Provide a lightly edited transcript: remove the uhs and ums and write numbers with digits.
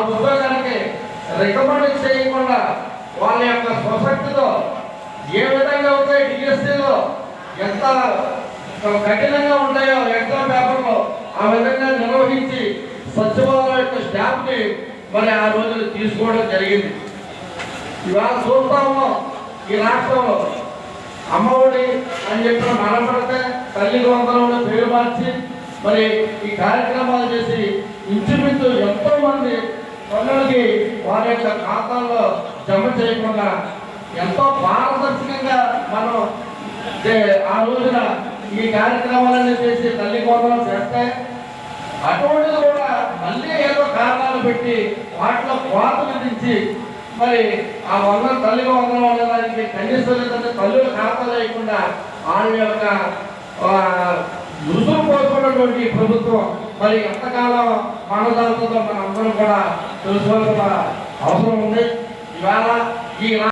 ఉద్యోగానికి రికమెండ్ చేయకుండా వాళ్ళ యొక్క స్వశక్తితో ఏ విధంగా ఉంటాయి డిఎస్సీలో ఎంత కఠినంగా ఉంటాయో ఎగ్జామ్ పేపర్లో ఆ విధంగా నిర్వహించి సచివాలయం యొక్క స్టాఫ్ని మరి ఆ రోజులు తీసుకోవడం జరిగింది. ఇవాళ చూస్తాము ఈ రాష్ట్రంలో అమ్మఒడి అని చెప్పిన మనపడితే తల్లి వందనంలో పేరు మార్చి మరి ఈ కార్యక్రమాలు చేసి ఇంచుమించు ఎంతో మంది పనులకి వారి యొక్క ఖాతాల్లో జమ చేయకుండా ఎంతో పారదర్శకంగా మనం ఆ రోజున ఈ కార్యక్రమాలన్నీ చేసి తల్లి వందనం చేస్తే అటువంటిది కూడా మళ్ళీ ఏదో కారణాలు పెట్టి వాటిలో కోత విధించి మరి ఆ తల్లిగా వందనం ఉండడానికి కనీసం తల్లుల ఖాతా లేకుండా వాళ్ళ యొక్క రుసుము పోసుకున్నటువంటి ప్రభుత్వం మరి ఎంతకాలం మానవతాలతో మన అందరం కూడా తెలుసుకోవాల్సిన అవసరం ఉంది. ఇవాళ ఈ